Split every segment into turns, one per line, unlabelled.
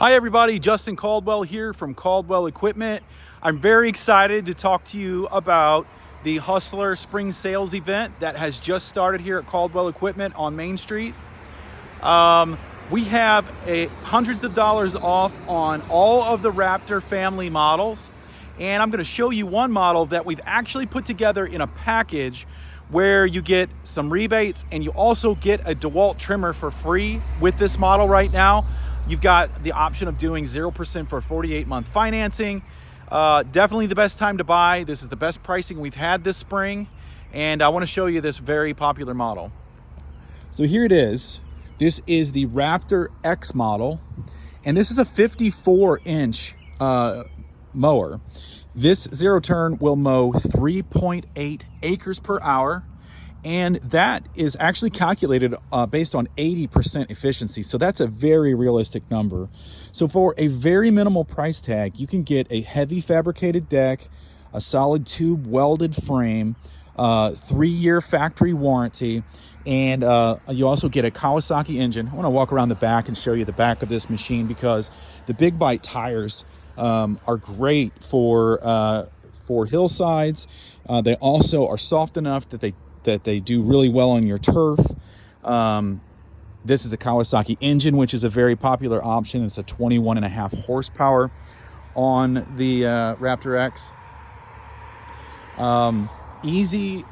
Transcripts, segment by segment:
Hi everybody, Justin Caldwell here from Caldwell Equipment. I'm very excited to talk to you about the Hustler Spring Sales event that has just started here at Caldwell Equipment on Main Street. We have hundreds of dollars off on all of the Raptor family models, and I'm going to show you one model that we've actually put together in a package where you get some rebates and you also get a DeWalt trimmer for free with this model right now. You've got the option of doing 0% for 48-month financing. Definitely the best time to buy. This is the best pricing we've had this spring, and I want to show you this very popular model. So here it is. This is the Raptor X model, and this is a 54-inch mower. This zero turn will mow 3.8 acres per hour, and that is actually calculated based on 80% efficiency. So that's a very realistic number. So for a very minimal price tag, you can get a heavy fabricated deck, a solid tube welded frame, 3-year factory warranty, and you also get a Kawasaki engine. I want to walk around the back and show you the back of this machine because the big bite tires are great for hillsides. They also are soft enough that they do really well on your turf. This is a Kawasaki engine, which is a very popular option. It's a 21.5 horsepower on the Raptor X. Easy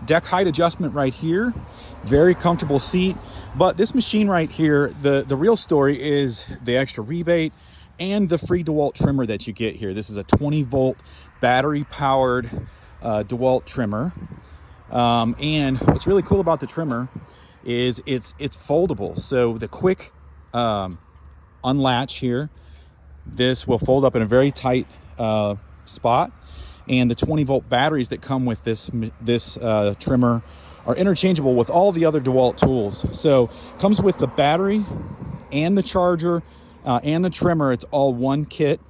deck height adjustment right here. Very comfortable seat. But this machine right here, the real story is the extra rebate and the free DeWalt trimmer that you get here. This is a 20-volt battery-powered DeWalt trimmer. And what's really cool about the trimmer is it's foldable. So the quick unlatch here, this will fold up in a very tight spot, and the 20-volt batteries that come with this trimmer are interchangeable with all the other DeWalt tools. So it comes with the battery and the charger and the trimmer. It's all one kit,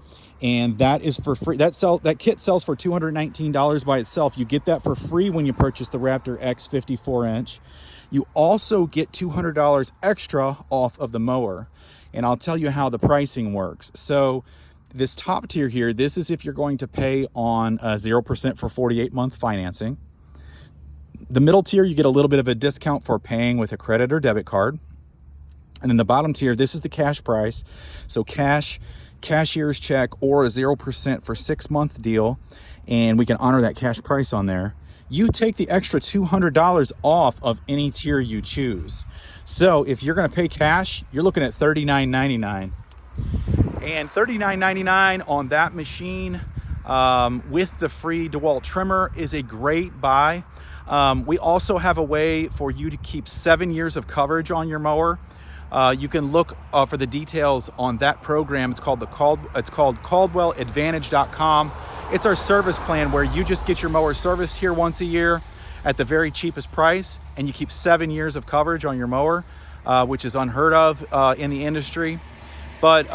and that is for free. That kit sells for $219 by itself. You get that for free when you purchase the Raptor X 54-inch. You also get $200 extra off of the mower, and I'll tell you how the pricing works. So this top tier here, this is if you're going to pay on 0% for 48-month financing. The middle tier, you get a little bit of a discount for paying with a credit or debit card. And then the bottom tier, this is the cash price. So cashier's check or a 0% for 6-month deal, and we can honor that cash price on there. You take the extra $200 off of any tier you choose. So if you're going to pay cash, you're looking at $39.99. And $39.99 on that machine with the free DeWalt trimmer is a great buy. We also have a way for you to keep 7 years of coverage on your mower. You can look for the details on that program. It's called CaldwellAdvantage.com. It's our service plan where you just get your mower serviced here once a year at the very cheapest price, and you keep 7 years of coverage on your mower, which is unheard of in the industry. But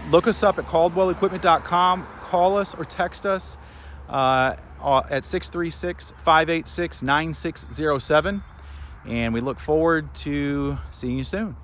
look us up at CaldwellEquipment.com. Call us or text us at 636-586-9607. And we look forward to seeing you soon.